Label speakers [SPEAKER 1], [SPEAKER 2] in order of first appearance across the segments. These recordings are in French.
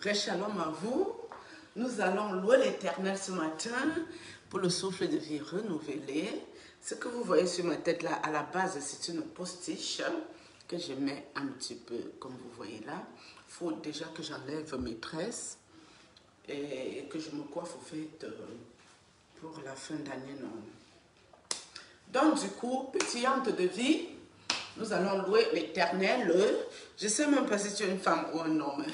[SPEAKER 1] Shalom à vous. Nous allons louer l'Éternel ce matin pour le souffle de vie renouvelé. Ce que vous voyez sur ma tête là, à la base, c'est une postiche que je mets un petit peu, comme vous voyez là. Il faut déjà que j'enlève mes tresses et que je me coiffe au fait pour la fin d'année. Donc du coup, pétillante de vie, nous allons louer l'Éternel. Je ne sais même pas si tu es une femme ou un homme.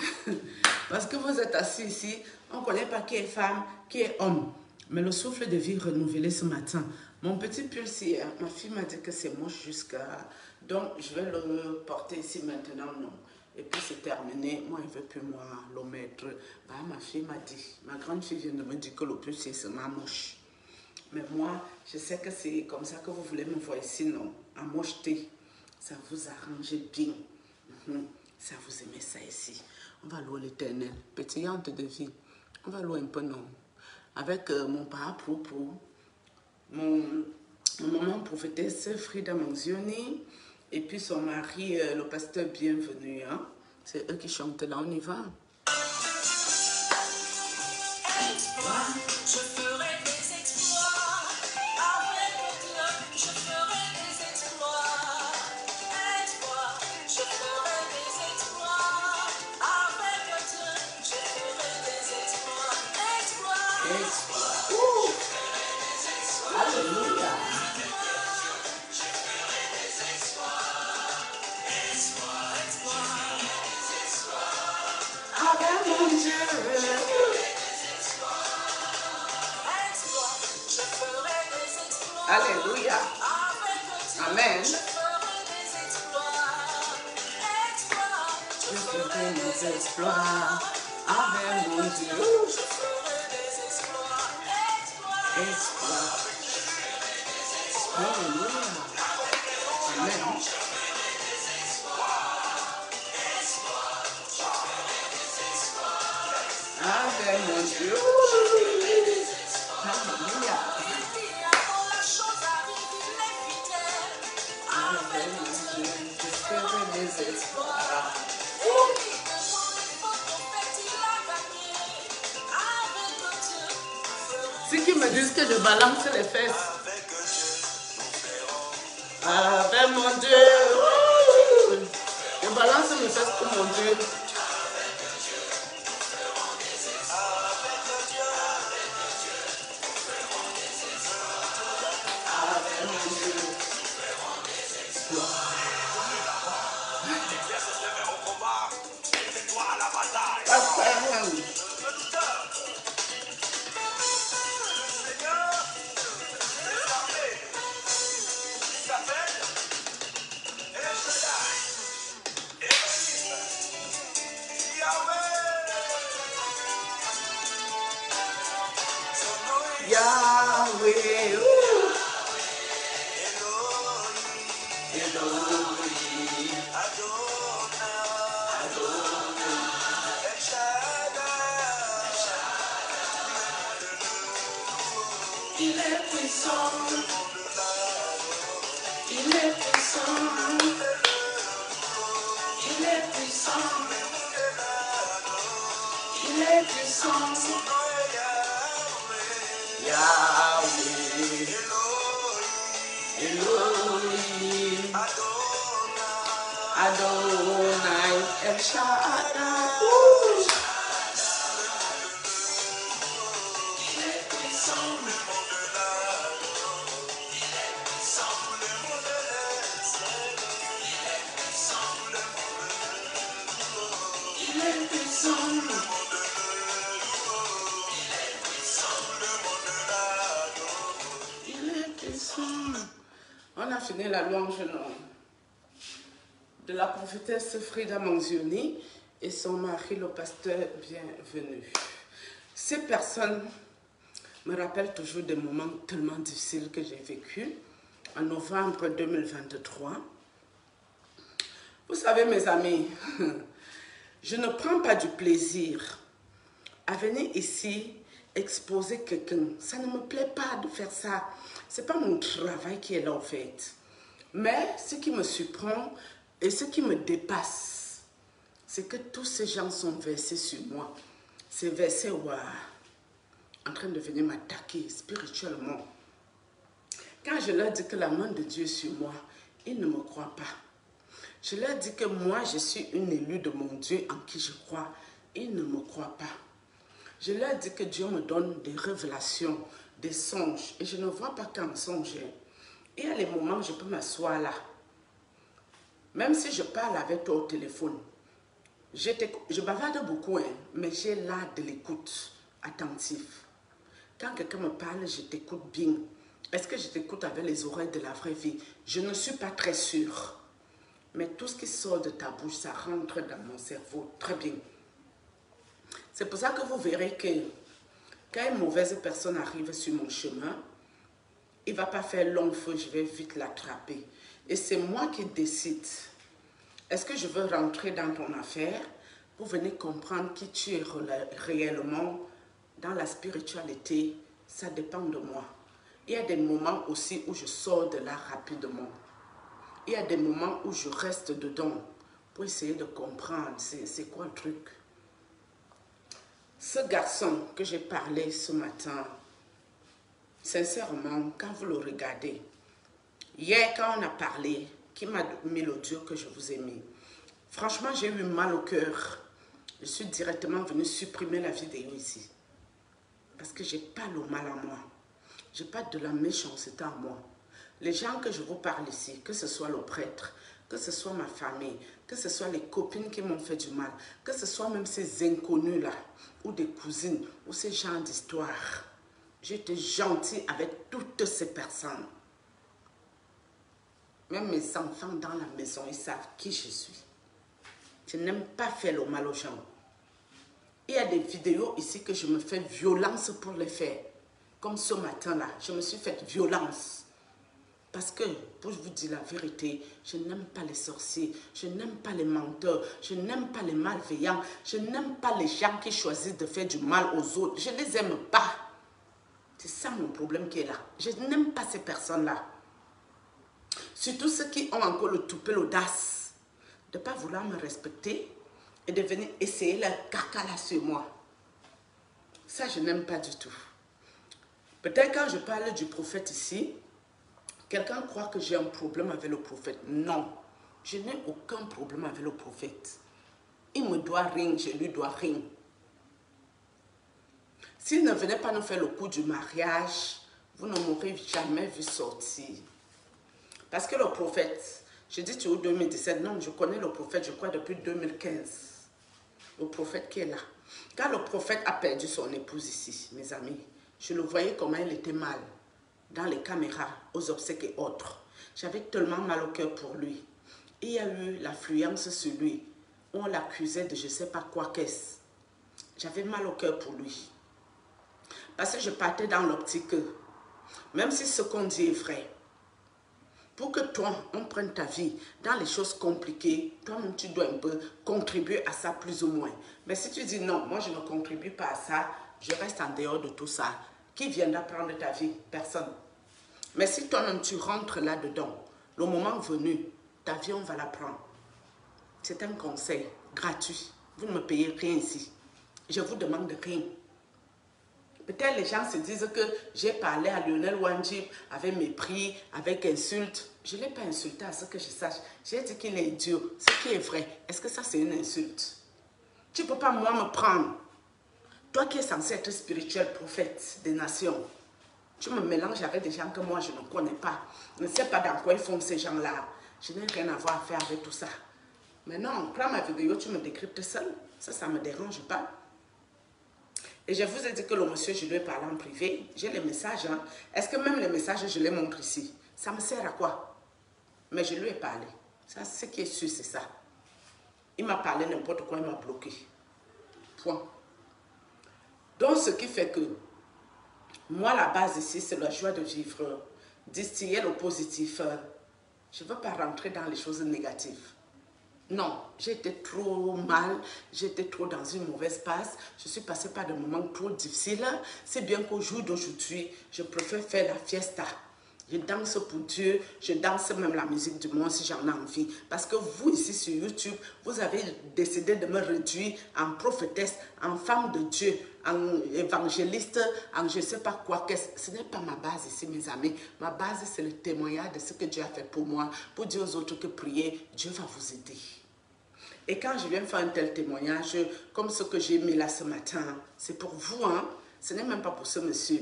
[SPEAKER 1] Parce que vous êtes assis ici, on ne connaît pas qui est femme, qui est homme. Mais le souffle de vie renouvelé ce matin. Mon petit pull, ma fille m'a dit que c'est moche jusqu'à... Donc, je vais le porter ici maintenant, non. Et puis, c'est terminé. Moi, elle ne veut plus, moi, le mettre. Bah, ma fille m'a dit, ma grande fille vient de me dire que le pull, c'est seulement moche. Mais moi, je sais que c'est comme ça que vous voulez me voir ici, non. À mocheté. Ça vous arrange bien. Ça vous aimez ça ici. On va louer l'Éternel. Pétillante de vie. On va louer un peu, non. Avec mon papa, mon maman prophétesse Frida Manzioni, et puis son mari, le pasteur bienvenu. Hein? C'est eux qui chantent là, on y va. Alléluia. Avec mon Dieu. Alléluia. Amen. Je ferai des exploits avec mon Dieu. Exploits. Alléluia. Amen. Avec mon Dieu. Alléluia. Avec mon Dieu, je ferai des exploits. Ceux qui me disent que je balance les fesses. Avec mon Dieu. Je balance mes fesses pour mon Dieu. Yahweh, il est puissant, il est puissant, il est puissant, il est puissant, Yahweh, Elohim, Adonai, El Shaddai. On a fini la louange de la prophétesse Frida Manzioni et son mari, le pasteur bienvenu. Ces personnes me rappellent toujours des moments tellement difficiles que j'ai vécus en novembre 2023. Vous savez, mes amis, je ne prends pas du plaisir à venir ici exposer quelqu'un. Ça ne me plaît pas de faire ça. Ce n'est pas mon travail qui est là, en fait. Mais ce qui me surprend et ce qui me dépasse, c'est que tous ces gens sont versés sur moi. Ces versets, en train de venir m'attaquer spirituellement. Quand je leur dis que la main de Dieu est sur moi, ils ne me croient pas. Je leur dis que moi, je suis une élue de mon Dieu en qui je crois. Ils ne me croient pas. Je leur dis que Dieu me donne des révélations, des songes. Et je ne vois pas qu'en songe. Il y a les moments où je peux m'asseoir là. Même si je parle avec toi au téléphone. Je bavarde beaucoup, hein, mais j'ai l'art de l'écoute attentive. Quand quelqu'un me parle, je t'écoute bien. Est-ce que je t'écoute avec les oreilles de la vraie vie? Je ne suis pas très sûre. Mais tout ce qui sort de ta bouche, ça rentre dans mon cerveau très bien. C'est pour ça que vous verrez que quand une mauvaise personne arrive sur mon chemin, il ne va pas faire long feu, je vais vite l'attraper. Et c'est moi qui décide. Est-ce que je veux rentrer dans ton affaire pour venir comprendre qui tu es réellement dans la spiritualité? Ça dépend de moi. Il y a des moments aussi où je sors de là rapidement. Il y a des moments où je reste dedans pour essayer de comprendre c'est quoi le truc. Ce garçon que j'ai parlé ce matin, sincèrement, quand vous le regardez, hier quand on a parlé, qui m'a mis l'audio que je vous ai mis, franchement j'ai eu mal au cœur. Je suis directement venue supprimer la vidéo ici. Parce que j'ai pas le mal en moi. J'ai pas de la méchanceté en moi. Les gens que je vous parle ici, que ce soit le prêtre, que ce soit ma famille, que ce soit les copines qui m'ont fait du mal, que ce soit même ces inconnus-là, ou des cousines, ou ces gens d'histoire. J'étais gentille avec toutes ces personnes. Même mes enfants dans la maison, ils savent qui je suis. Je n'aime pas faire le mal aux gens. Il y a des vidéos ici que je me fais violence pour les faire. Comme ce matin-là, je me suis fait violence. Parce que, pour vous dire la vérité, je n'aime pas les sorciers, je n'aime pas les menteurs, je n'aime pas les malveillants, je n'aime pas les gens qui choisissent de faire du mal aux autres. Je ne les aime pas. C'est ça mon problème qui est là. Je n'aime pas ces personnes-là. Surtout ceux qui ont encore le toupet, l'audace de ne pas vouloir me respecter et de venir essayer leur caca là sur moi. Ça, je n'aime pas du tout. Peut-être quand je parle du prophète ici, quelqu'un croit que j'ai un problème avec le prophète. Non, je n'ai aucun problème avec le prophète. Il me doit rien, je lui dois rien. S'il ne venait pas nous faire le coup du mariage, vous ne m'aurez jamais vu sortir. Parce que le prophète, je dis tu es au 2017, non, je connais le prophète, je crois, depuis 2015. Le prophète qui est là. Quand le prophète a perdu son épouse ici, mes amis, je le voyais comment il était mal. Dans les caméras, aux obsèques et autres. J'avais tellement mal au cœur pour lui. Il y a eu l'affluence sur lui. On l'accusait de je ne sais pas quoi qu'est-ce. J'avais mal au cœur pour lui. Parce que je partais dans l'optique que, même si ce qu'on dit est vrai, pour que toi, on prenne ta vie dans les choses compliquées, toi-même, tu dois un peu contribuer à ça plus ou moins. Mais si tu dis non, moi, je ne contribue pas à ça, je reste en dehors de tout ça. Qui viendra prendre ta vie? Personne. Mais si toi-même, tu rentres là-dedans, le moment venu, ta vie, on va la prendre. C'est un conseil gratuit. Vous ne me payez rien ici. Je vous demande rien. Peut-être les gens se disent que j'ai parlé à Lionel Wanjib avec mépris, avec insulte. Je ne l'ai pas insulté à ce que je sache. J'ai dit qu'il est idiot. Ce qui est vrai, est-ce que ça c'est une insulte? Tu ne peux pas moi me prendre. Toi qui es censé être spirituel, prophète des nations. Tu me mélanges avec des gens que moi je ne connais pas. Je ne sais pas dans quoi ils font ces gens-là. Je n'ai rien à voir à faire avec tout ça. Mais non, prends ma vidéo, tu me décryptes seul. Ça ne me dérange pas. Et je vous ai dit que le monsieur, je lui ai parlé en privé. J'ai les messages. Hein. Est-ce que même les messages, je les montre ici? Ça me sert à quoi? Mais je lui ai parlé. Ça, ce qui est sûr, c'est ça. Il m'a parlé n'importe quoi, il m'a bloqué. Point. Donc, ce qui fait que moi, la base ici, c'est la joie de vivre. Distiller le positif. Je ne veux pas rentrer dans les choses négatives. Non, j'étais trop mal, j'étais trop dans une mauvaise passe, je suis passée par des moments trop difficiles. C'est bien qu'au jour d'aujourd'hui, je préfère faire la fiesta Je danse pour Dieu, je danse même la musique du monde si j'en ai envie. Parce que vous ici sur YouTube, vous avez décidé de me réduire en prophétesse, en femme de Dieu, en évangéliste, en je ne sais pas quoi. Ce n'est pas ma base ici, mes amis. Ma base, c'est le témoignage de ce que Dieu a fait pour moi, pour dire aux autres que prier, Dieu va vous aider. Et quand je viens faire un tel témoignage, comme ce que j'ai mis là ce matin, c'est pour vous, hein? Ce n'est même pas pour ce monsieur.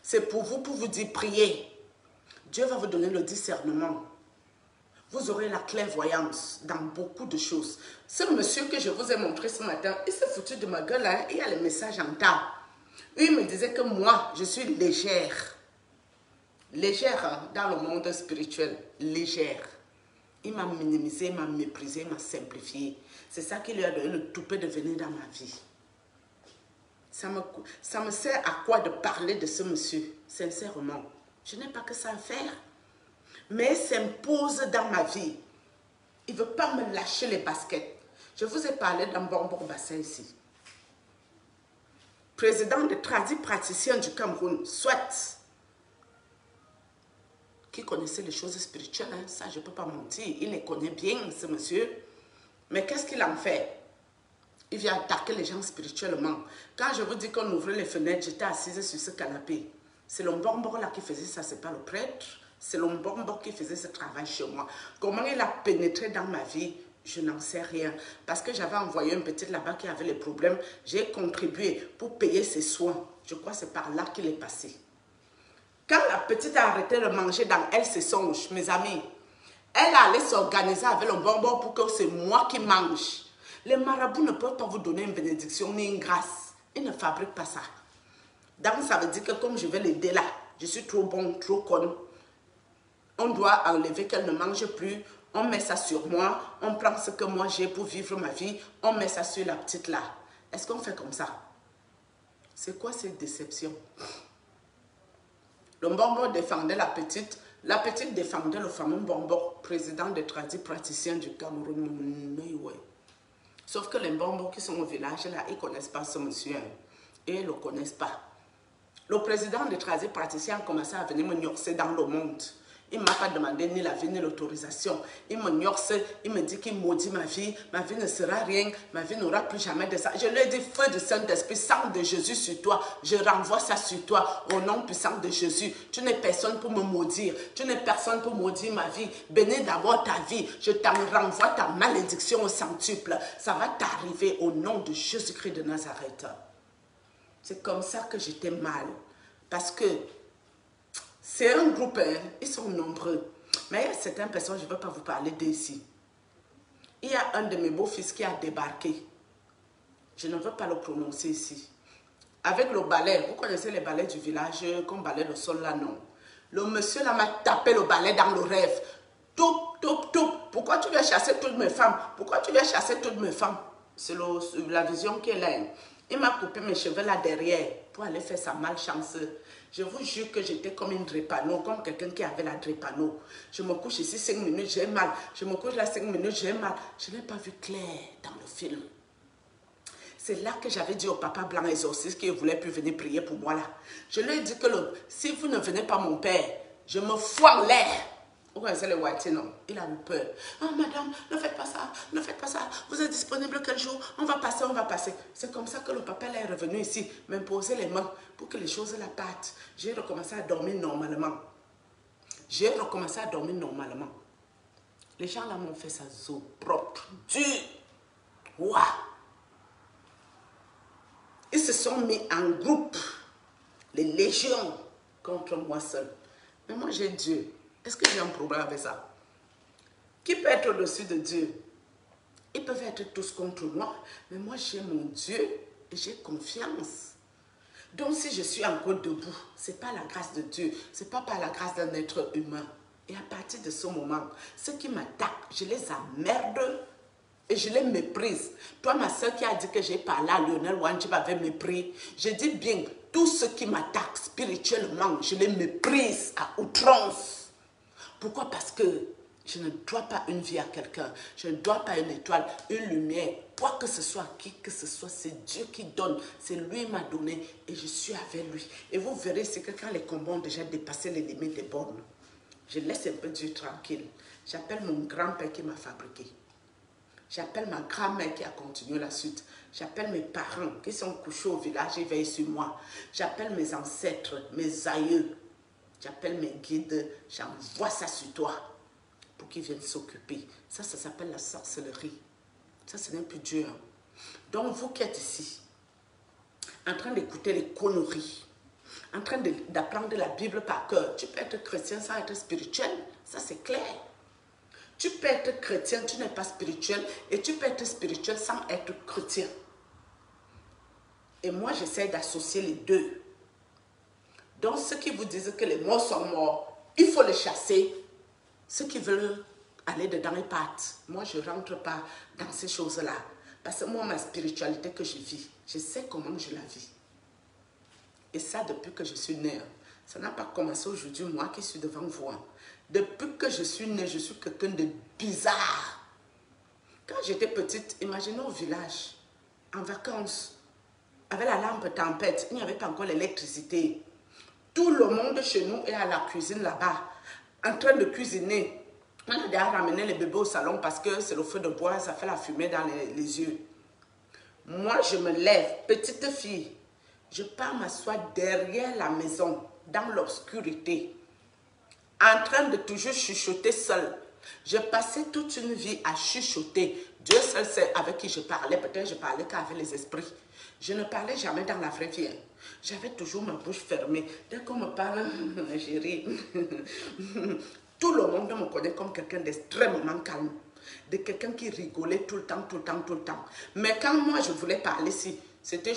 [SPEAKER 1] C'est pour vous dire priez. Dieu va vous donner le discernement. Vous aurez la clairvoyance dans beaucoup de choses. Ce monsieur que je vous ai montré ce matin, il s'est foutu de ma gueule, hein? Il y a les messages en tas. Il me disait que moi, je suis légère. Légère hein, dans le monde spirituel. Légère. Il m'a minimisé, il m'a méprisé, il m'a simplifié. C'est ça qui lui a donné le toupet de venir dans ma vie. Ça me sert à quoi de parler de ce monsieur, sincèrement. Je n'ai pas que ça à faire. Mais il s'impose dans ma vie. Il ne veut pas me lâcher les baskets. Je vous ai parlé d'un bonbon bassin ici. Président des praticiens du Cameroun, soit, qui connaissait les choses spirituelles, hein, ça je ne peux pas mentir. Il les connaît bien, ce monsieur. Mais qu'est-ce qu'il en fait? Il vient attaquer les gens spirituellement. Quand je vous dis qu'on ouvrait les fenêtres, j'étais assise sur ce canapé. C'est le bonbon là qui faisait ça, c'est pas le prêtre. C'est le bonbon qui faisait ce travail chez moi. Comment il a pénétré dans ma vie, je n'en sais rien. Parce que j'avais envoyé une petite là-bas qui avait les problèmes. J'ai contribué pour payer ses soins. Je crois que c'est par là qu'il est passé. Quand la petite a arrêté de manger dans Elle se songe, mes amis, elle allait s'organiser avec le bonbon pour que c'est moi qui mange. Les marabouts ne peuvent pas vous donner une bénédiction ni une grâce. Ils ne fabriquent pas ça. Donc ça veut dire que comme je vais l'aider là, je suis trop bon, trop conne. On doit enlever qu'elle ne mange plus. On met ça sur moi. On prend ce que moi j'ai pour vivre ma vie. On met ça sur la petite là. Est-ce qu'on fait comme ça? C'est quoi cette déception? Le bonbon défendait la petite. La petite défendait le fameux bonbon, président des praticiens du Cameroun. Sauf que les bonbons qui sont au village là, ils ne connaissent pas ce monsieur. Et ils ne le connaissent pas. Le président des praticiens a commencé à venir me gnorcer dans le monde. Il ne m'a pas demandé ni la vie ni l'autorisation. Il me gnorce, il me dit qu'il maudit ma vie ne sera rien, ma vie n'aura plus jamais de ça. Je lui ai dit, feu du Saint-Esprit, sang de Jésus sur toi, je renvoie ça sur toi, au nom puissant de Jésus. Tu n'es personne pour me maudire, tu n'es personne pour maudire ma vie. Bénis d'abord ta vie, je t'en renvoie ta malédiction au centuple. Ça va t'arriver au nom de Jésus-Christ de Nazareth. C'est comme ça que j'étais mal, parce que c'est un groupe, hein, ils sont nombreux. Mais il y a certaines personnes, je ne veux pas vous parler d'ici. Il y a un de mes beaux-fils qui a débarqué. Je ne veux pas le prononcer ici. Avec le balai, vous connaissez les balais du village, qu'on balaie le sol là, non. Le monsieur là m'a tapé le balai dans le rêve. Toup, toup, toup. Pourquoi tu viens chasser toutes mes femmes? Pourquoi tu viens chasser toutes mes femmes? C'est la vision qui est là. Il m'a coupé mes cheveux là derrière pour aller faire sa malchance. Je vous jure que j'étais comme une drépano, comme quelqu'un qui avait la drépano. Je me couche ici 5 minutes, j'ai mal. Je me couche là 5 minutes, j'ai mal. Je n'ai pas vu clair dans le film. C'est là que j'avais dit au papa blanc exorciste qu'il ne voulait plus venir prier pour moi là. Je lui ai dit que si vous ne venez pas mon père, je me fous en l'air. Vous connaissez les Whitey, non? Il a eu peur. Ah, madame, ne faites pas ça, ne faites pas ça. Vous êtes disponible quel jour? On va passer, on va passer. C'est comme ça que le papa là est revenu ici, m'imposer les mains pour que les choses la partent. J'ai recommencé à dormir normalement. J'ai recommencé à dormir normalement. Les gens là m'ont fait ça zo propre, dur. Waouh! Ils se sont mis en groupe, les légions, contre moi seul. Mais moi j'ai Dieu. Est-ce que j'ai un problème avec ça? Qui peut être au-dessus de Dieu? Ils peuvent être tous contre moi, mais moi j'ai mon Dieu et j'ai confiance. Donc si je suis encore debout, ce n'est pas la grâce de Dieu, ce n'est pas par la grâce d'un être humain. Et à partir de ce moment, ceux qui m'attaquent, je les emmerde et je les méprise. Toi, ma soeur qui a dit que j'ai parlé à Lionel Wanjib avec mépris, je dis bien, tous ceux qui m'attaquent spirituellement, je les méprise à outrance. Pourquoi? Parce que je ne dois pas une vie à quelqu'un. Je ne dois pas une étoile, une lumière. Quoi que ce soit, qui que ce soit, c'est Dieu qui donne. C'est lui qui m'a donné et je suis avec lui. Et vous verrez, c'est que quand les combats ont déjà dépassé les limites des bornes, Je laisse un peu Dieu tranquille. J'appelle mon grand-père qui m'a fabriqué. J'appelle ma grand-mère qui a continué la suite. J'appelle mes parents qui sont couchés au village et veillent sur moi. J'appelle mes ancêtres, mes aïeux. J'appelle mes guides. J'envoie ça sur toi pour qu'ils viennent s'occuper. Ça s'appelle la sorcellerie. Ça, ce n'est plus Dieu. Hein. Donc, vous qui êtes ici, en train d'écouter les conneries, en train d'apprendre la Bible par cœur, tu peux être chrétien sans être spirituel. Ça, c'est clair. Tu peux être chrétien, tu n'es pas spirituel, et tu peux être spirituel sans être chrétien. Et moi, j'essaie d'associer les deux. Donc, ceux qui vous disent que les morts sont morts, il faut les chasser. Ceux qui veulent aller dedans, ils partent. Moi, je ne rentre pas dans ces choses-là. Parce que moi, ma spiritualité que je vis, je sais comment je la vis. Et ça, depuis que je suis née. Ça n'a pas commencé aujourd'hui, moi qui suis devant vous. Depuis que je suis née, je suis quelqu'un de bizarre. Quand j'étais petite, imaginez au village, en vacances, avec la lampe tempête, il n'y avait pas encore l'électricité. Tout le monde chez nous est à la cuisine là-bas, en train de cuisiner. On a déjà ramené les bébés au salon parce que c'est le feu de bois, ça fait la fumée dans les yeux. Moi, je me lève, petite fille, je pars m'asseoir derrière la maison, dans l'obscurité, en train de toujours chuchoter seule. Je passais toute une vie à chuchoter. Dieu seul sait avec qui je parlais. Peut-être je parlais qu'avec les esprits. Je ne parlais jamais dans la vraie vie. J'avais toujours ma bouche fermée. Dès qu'on me parle, j'ai ri. Tout le monde me connaît comme quelqu'un d'extrêmement calme. De quelqu'un qui rigolait tout le temps, tout le temps, tout le temps. Mais quand moi je voulais parler, c'était...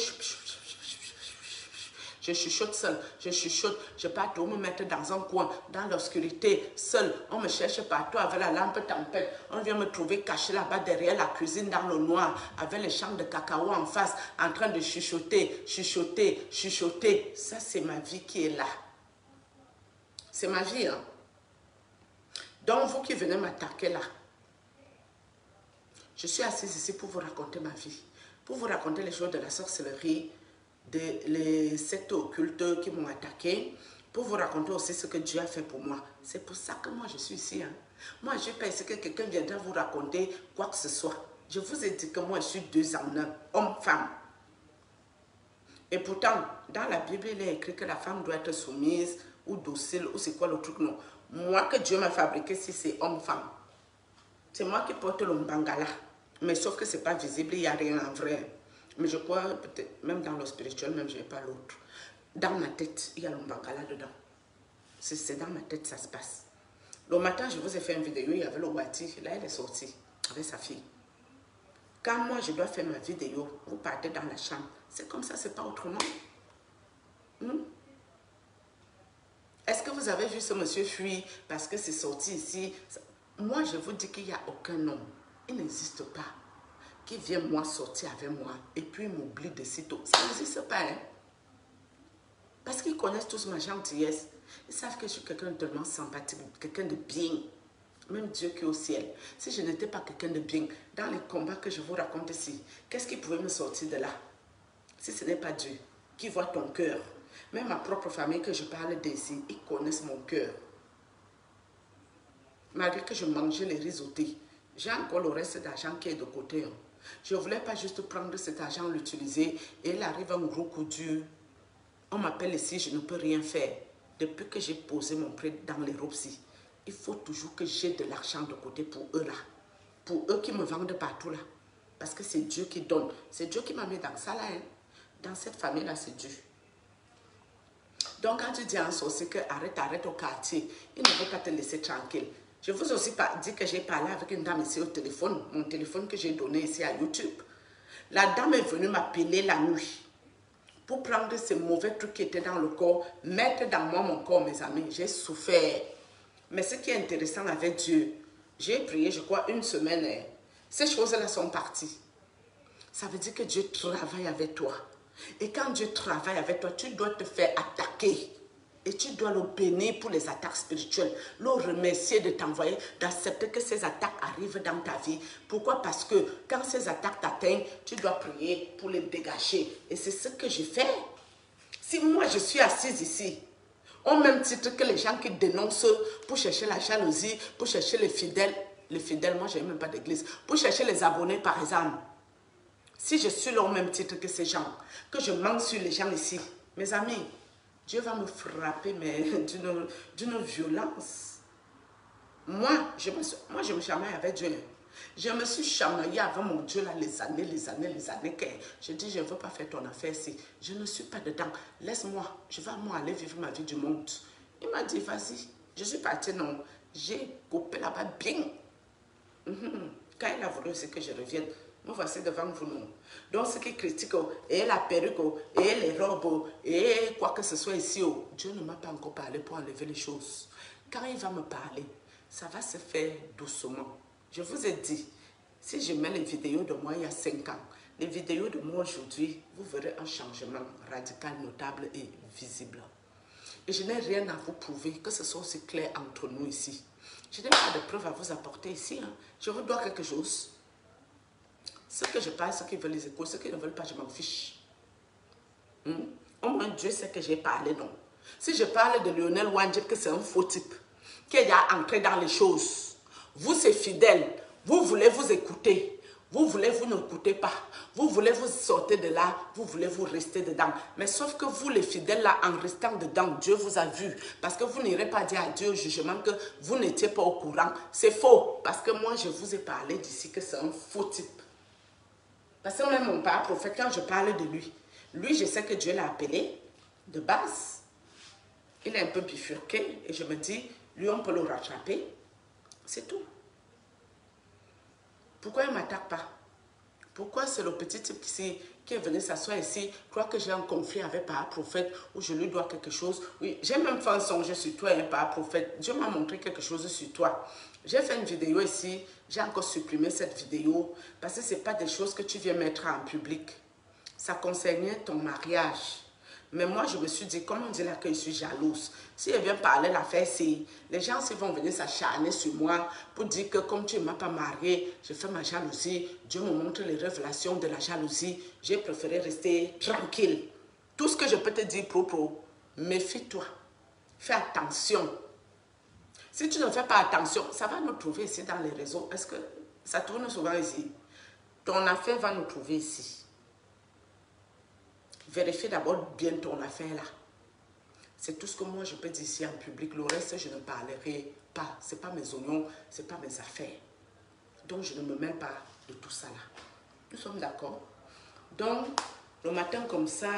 [SPEAKER 1] Je chuchote seule, je chuchote, je pars tout me mettre dans un coin, dans l'obscurité, seule. On me cherche partout avec la lampe tempête. On vient me trouver caché là-bas derrière la cuisine dans le noir, avec les champs de cacao en face, en train de chuchoter, chuchoter, chuchoter. Ça, c'est ma vie qui est là. C'est ma vie, hein. Donc, vous qui venez m'attaquer là, je suis assise ici pour vous raconter ma vie, pour vous raconter les choses de la sorcellerie, les sectes occultes qui m'ont attaqué, pour vous raconter aussi ce que Dieu a fait pour moi. C'est pour ça que moi je suis ici. Hein. Moi je pense que quelqu'un viendra vous raconter quoi que ce soit. Je vous ai dit que moi je suis deux en un, homme-femme. Et pourtant, dans la Bible, il est écrit que la femme doit être soumise ou docile ou c'est quoi le truc, non. Moi que Dieu m'a fabriqué, si c'est homme-femme. C'est moi qui porte le mbangala. Mais sauf que ce n'est pas visible, il n'y a rien en vrai. Mais je crois, peut-être, même dans le spirituel, même je n'ai pas l'autre. Dans ma tête, il y a le mbangala dedans. C'est dans ma tête, ça se passe. Le matin, je vous ai fait une vidéo, il y avait le Wati. Là, elle est sortie avec sa fille. Quand moi, je dois faire ma vidéo, vous partez dans la chambre. C'est comme ça, c'est pas autrement. Est-ce que vous avez vu ce monsieur fuir parce que c'est sorti ici? Moi, je vous dis qu'il n'y a aucun homme. Il n'existe pas. Qui vient moi sortir avec moi et puis m'oublie de sitôt. Ça n'existe pas, hein? Parce qu'ils connaissent tous ma gentillesse. Ils savent que je suis quelqu'un de tellement sympathique, quelqu'un de bien. Même Dieu qui est au ciel. Si je n'étais pas quelqu'un de bien, dans les combats que je vous raconte ici, qu'est-ce qui pouvait me sortir de là? Si ce n'est pas Dieu qui voit ton cœur. Même ma propre famille que je parle d'ici, ils connaissent mon cœur. Malgré que je mangeais les risottés, j'ai encore le reste d'argent qui est de côté. Hein. Je ne voulais pas juste prendre cet argent, l'utiliser, et il arrive un gros coup dur. On m'appelle ici, je ne peux rien faire. Depuis que j'ai posé mon prêt dans les robes-ci, il faut toujours que j'ai de l'argent de côté pour eux là. Pour eux qui me vendent partout là. Parce que c'est Dieu qui donne. C'est Dieu qui m'a mis dans ça là. Hein. Dans cette famille-là, c'est Dieu. Donc quand tu dis à un sorcier que arrête au quartier, il ne veut pas te laisser tranquille. Je vous ai aussi dit que j'ai parlé avec une dame ici au téléphone, mon téléphone que j'ai donné ici à YouTube. La dame est venue m'appeler la nuit pour prendre ces mauvais trucs qui étaient dans le corps, mettre dans moi mon corps, mes amis. J'ai souffert. Mais ce qui est intéressant avec Dieu, j'ai prié, je crois, une semaine. Hein. Ces choses-là sont parties. Ça veut dire que Dieu travaille avec toi. Et quand Dieu travaille avec toi, tu dois te faire attaquer. Et tu dois le bénir pour les attaques spirituelles. Le remercier de t'envoyer, d'accepter que ces attaques arrivent dans ta vie. Pourquoi? Parce que quand ces attaques t'atteignent, tu dois prier pour les dégager. Et c'est ce que je fais. Si moi je suis assise ici, au même titre que les gens qui dénoncent pour chercher la jalousie, pour chercher les fidèles. Les fidèles, moi, je n'ai même pas d'église. Pour chercher les abonnés, par exemple. Si je suis là au même titre que ces gens, que je manque sur les gens ici, mes amis, Dieu va me frapper d'une violence. Moi, je me chamaille avec Dieu. Je me suis chamaillée avec mon Dieu là les années. Je dis, je ne veux pas faire ton affaire ici. Je ne suis pas dedans. Laisse-moi, je vais moi aller vivre ma vie du monde. Il m'a dit, vas-y. Je suis partie, non. J'ai coupé là-bas bien. Quand il a voulu, c'est que je revienne. Me voici devant vous, non. Donc, ceux qui critiquent, et la perruque, et les robes, et quoi que ce soit ici, Dieu ne m'a pas encore parlé pour enlever les choses. Quand il va me parler, ça va se faire doucement. Je vous ai dit, si je mets les vidéos de moi il y a 5 ans, les vidéos de moi aujourd'hui, vous verrez un changement radical, notable et visible. Et je n'ai rien à vous prouver, que ce soit aussi clair entre nous ici. Je n'ai pas de preuves à vous apporter ici. Hein. Je vous dois quelque chose. Ceux que je parle, ceux qui veulent les échos, ceux qui ne veulent pas, je m'en fiche. Au moins, Dieu sait que j'ai parlé, non. Si je parle de Lionel Wandjip, que c'est un faux type, qui est déjà entré dans les choses, vous, c'est fidèle, vous voulez vous écouter, vous voulez vous n'écoutez pas, vous voulez vous sortir de là, vous voulez vous rester dedans. Mais sauf que vous, les fidèles, là, en restant dedans, Dieu vous a vu. Parce que vous n'irez pas dire à Dieu au jugement que vous n'étiez pas au courant. C'est faux. Parce que moi, je vous ai parlé d'ici que c'est un faux type. Parce que même mon père prophète, quand je parle de lui, je sais que Dieu l'a appelé de base. Il est un peu bifurqué et je me dis, lui, on peut le rattraper. C'est tout. Pourquoi il ne m'attaque pas? Pourquoi c'est le petit type qui est venu s'asseoir ici, croit que j'ai un conflit avec Père Prophète ou je lui dois quelque chose? Oui, j'ai même fait un songe sur toi, hein, Père Prophète. Dieu m'a montré quelque chose sur toi. J'ai fait une vidéo ici, j'ai encore supprimé cette vidéo parce que ce n'est pas des choses que tu viens mettre en public. Ça concernait ton mariage. Mais moi, je me suis dit, comme on dit là que je suis jalouse, si elle vient parler l'affaire, les gens vont venir s'acharner sur moi pour dire que comme tu ne m'as pas mariée, je fais ma jalousie, Dieu me montre les révélations de la jalousie, j'ai préféré rester tranquille. Tout ce que je peux te dire, propos, méfie-toi, fais attention. Si tu ne fais pas attention, ça va nous trouver ici dans les réseaux. Est-ce que ça tourne souvent ici? Ton affaire va nous trouver ici. Vérifie d'abord bien ton affaire là. C'est tout ce que moi je peux dire ici en public. Le reste, je ne parlerai pas. Ce n'est pas mes oignons, ce n'est pas mes affaires. Donc, je ne me mêle pas de tout ça là. Nous sommes d'accord? Donc, le matin comme ça,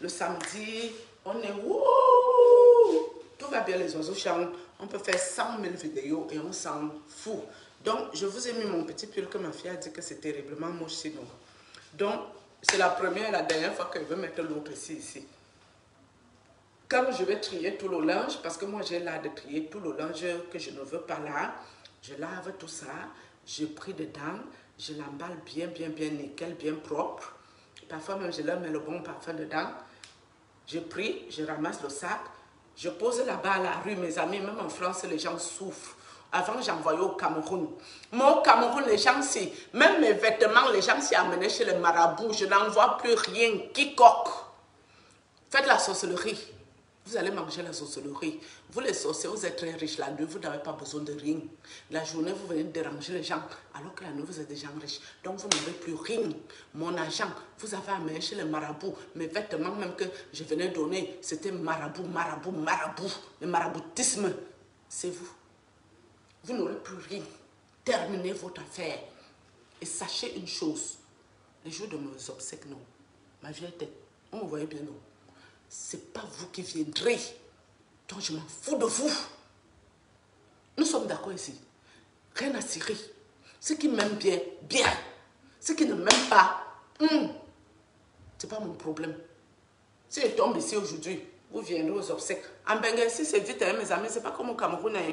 [SPEAKER 1] le samedi, on est wouh! Tout va bien, les oiseaux chantent. On peut faire 100 000 vidéos et on s'en fout. Donc, je vous ai mis mon petit pull que ma fille a dit que c'est terriblement moche sinon. Donc, c'est la première et la dernière fois que je vais mettre l'autre ici. Quand je vais trier tout le linge, parce que moi j'ai l'art de trier tout le linge que je ne veux pas là, je lave tout ça, je prie dedans, je l'emballe bien nickel, bien propre. Parfois même je leur mets le bon parfum dedans. Je prie, je ramasse le sac, je pose là-bas à la rue, mes amis, même en France les gens souffrent. Avant, j'envoyais au Cameroun. Moi, au Cameroun, les gens, même mes vêtements, les gens s'y amenaient chez les marabouts. Je n'en vois plus rien. Quiconque. Faites la sorcellerie. Vous allez manger la sorcellerie. Vous, les sorciers, vous êtes très riches. La nuit, vous n'avez pas besoin de rien. La journée, vous venez déranger les gens. Alors que la nuit, vous êtes des gens riches. Donc, vous n'avez plus rien. Mon argent, vous avez amené chez les marabouts. Mes vêtements, même que je venais donner, c'était marabout. Le maraboutisme, c'est vous. Vous n'aurez plus rien. Terminez votre affaire. Et sachez une chose. Les jours de mes obsèques, non. Ma vieille tête, on me voyait bien, non. C'est pas vous qui viendrez. Donc je m'en fous de vous. Nous sommes d'accord ici. Rien à cirer. Ceux qui m'aiment bien, bien. Ceux qui ne m'aiment pas, c'est pas mon problème. Si je tombe ici aujourd'hui, vous viendrez aux obsèques. En Benghazi, ici, c'est vite, hein, mes amis. C'est pas comme au Cameroun. Hein.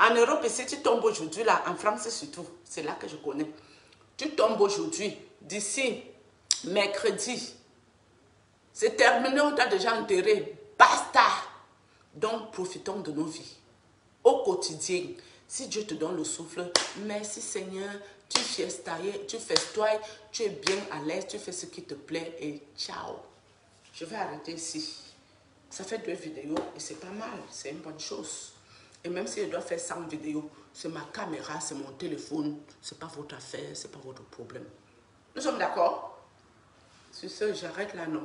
[SPEAKER 1] En Europe, ici, tu tombes aujourd'hui, là, en France surtout, c'est là que je connais. Tu tombes aujourd'hui, d'ici, mercredi, c'est terminé, on t'a déjà enterré, basta. Donc, profitons de nos vies, au quotidien. Si Dieu te donne le souffle, merci Seigneur, tu festoies, tu es bien à l'aise, tu fais ce qui te plaît et ciao. Je vais arrêter ici. Ça fait 2 vidéos et c'est pas mal, c'est une bonne chose. Et même si je dois faire 100 vidéos, c'est ma caméra, c'est mon téléphone, c'est pas votre affaire, c'est pas votre problème. Nous sommes d'accord? Sur ce, j'arrête là, non?